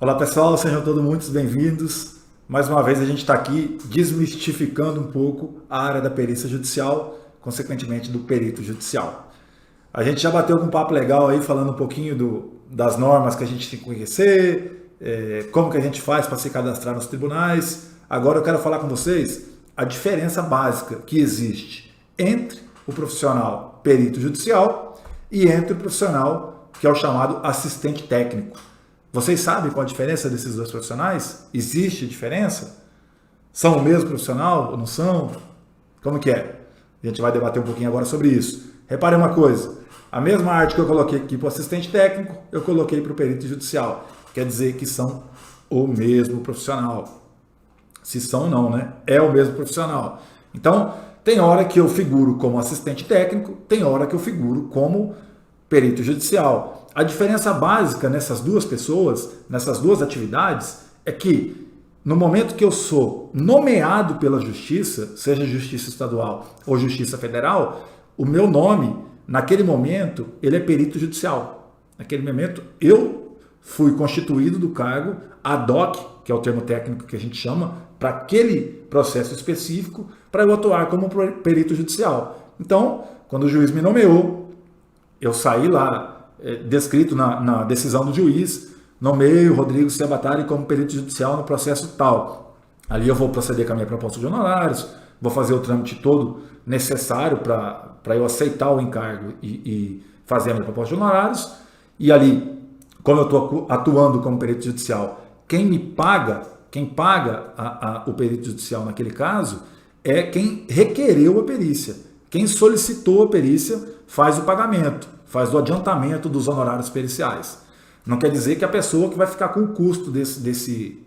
Olá pessoal, sejam todos muito bem-vindos. Mais uma vez a gente está aqui desmistificando um pouco a área da perícia judicial, consequentemente do perito judicial. A gente já bateu um papo legal aí falando um pouquinho das normas que a gente tem que conhecer, como que a gente faz para se cadastrar nos tribunais. Agora eu quero falar com vocês a diferença básica que existe entre o profissional perito judicial e entre o profissional que é o chamado assistente técnico. Vocês sabem qual a diferença desses dois profissionais? Existe diferença? São o mesmo profissional ou não são? Como que é? A gente vai debater um pouquinho agora sobre isso. Reparem uma coisa, a mesma arte que eu coloquei aqui para o assistente técnico, eu coloquei para o perito judicial. Quer dizer que são o mesmo profissional. Se são ou não, né? É o mesmo profissional. Então, tem hora que eu figuro como assistente técnico, tem hora que eu figuro como perito judicial. A diferença básica nessas duas pessoas, nessas duas atividades, é que no momento que eu sou nomeado pela justiça, seja justiça estadual ou justiça federal, o meu nome, naquele momento, ele é perito judicial. Naquele momento, eu fui constituído do cargo ad hoc, que é o termo técnico que a gente chama, para aquele processo específico, para eu atuar como perito judicial. Então, quando o juiz me nomeou, eu saí lá, descrito na decisão do juiz, nomeio Rodrigo Ciabattari como perito judicial no processo tal. Ali eu vou proceder com a minha proposta de honorários, vou fazer o trâmite todo necessário para eu aceitar o encargo e fazer a minha proposta de honorários. E ali, como eu estou atuando como perito judicial, quem paga o perito judicial naquele caso é quem requereu a perícia. Quem solicitou a perícia faz o pagamento, faz o adiantamento dos honorários periciais. Não quer dizer que a pessoa que vai ficar com o custo desse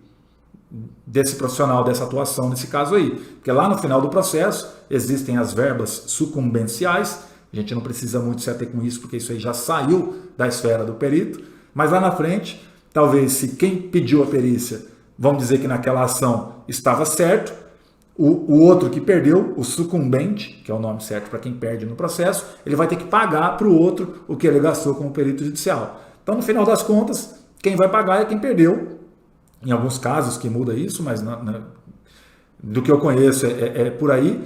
profissional, dessa atuação nesse caso aí. Porque lá no final do processo existem as verbas sucumbenciais, a gente não precisa muito se ater com isso, porque isso aí já saiu da esfera do perito, mas lá na frente, talvez se quem pediu a perícia, vamos dizer que naquela ação estava certo, o outro que perdeu, o sucumbente, que é o nome certo para quem perde no processo, ele vai ter que pagar para o outro o que ele gastou como perito judicial. Então, no final das contas, quem vai pagar é quem perdeu. Em alguns casos que muda isso, mas do que eu conheço é por aí.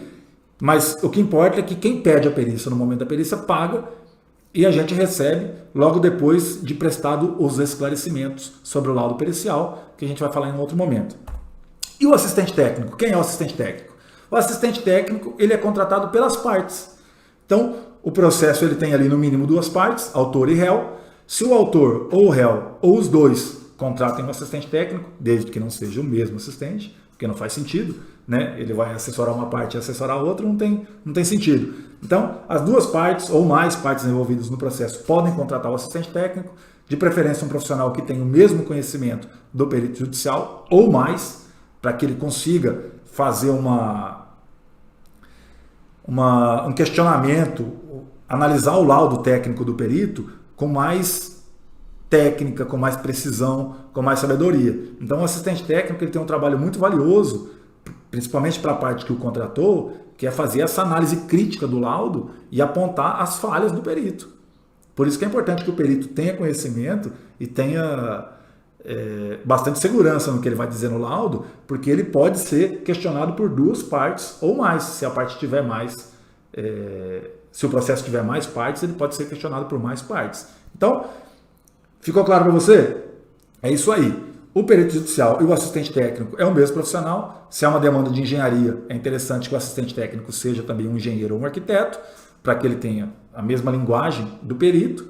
Mas o que importa é que quem perde a perícia no momento da perícia paga e a gente recebe logo depois de prestado os esclarecimentos sobre o laudo pericial, que a gente vai falar em um outro momento. E o assistente técnico? Quem é o assistente técnico? O assistente técnico, ele é contratado pelas partes. Então, o processo ele tem ali no mínimo duas partes, autor e réu. Se o autor ou o réu ou os dois contratem um assistente técnico, desde que não seja o mesmo assistente, porque não faz sentido, né? Ele vai assessorar uma parte e assessorar a outra, não tem sentido. Então, as duas partes ou mais partes envolvidas no processo podem contratar o assistente técnico, de preferência um profissional que tenha o mesmo conhecimento do perito judicial ou mais, para que ele consiga fazer um questionamento, analisar o laudo técnico do perito com mais técnica, com mais precisão, com mais sabedoria. Então o assistente técnico ele tem um trabalho muito valioso, principalmente para a parte que o contratou, que é fazer essa análise crítica do laudo e apontar as falhas do perito. Por isso que é importante que o perito tenha conhecimento e tenha bastante segurança no que ele vai dizer no laudo, porque ele pode ser questionado por duas partes ou mais. Se a parte tiver mais, se o processo tiver mais partes, ele pode ser questionado por mais partes. Então, ficou claro para você? É isso aí. O perito judicial e o assistente técnico é o mesmo profissional. Se há uma demanda de engenharia, é interessante que o assistente técnico seja também um engenheiro ou um arquiteto, para que ele tenha a mesma linguagem do perito.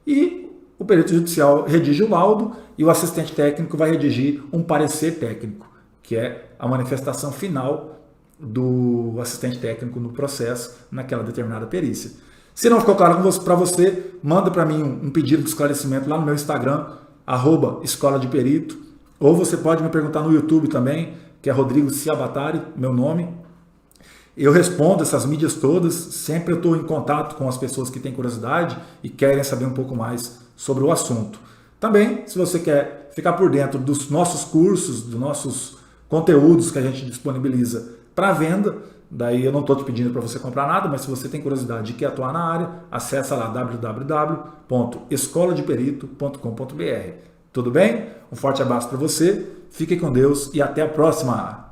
E o perito judicial redige o laudo e o assistente técnico vai redigir um parecer técnico, que é a manifestação final do assistente técnico no processo, naquela determinada perícia. Se não ficou claro para você, manda para mim um pedido de esclarecimento lá no meu Instagram, @escola de perito, ou você pode me perguntar no YouTube também, que é Rodrigo Ciabattari, meu nome. Eu respondo essas mídias todas, sempre eu estou em contato com as pessoas que têm curiosidade e querem saber um pouco mais sobre o assunto. Também, se você quer ficar por dentro dos nossos cursos, dos nossos conteúdos que a gente disponibiliza para venda, daí eu não estou te pedindo para você comprar nada, mas se você tem curiosidade e quer atuar na área, acessa lá www.escoladeperito.com.br. Tudo bem? Um forte abraço para você, fique com Deus e até a próxima!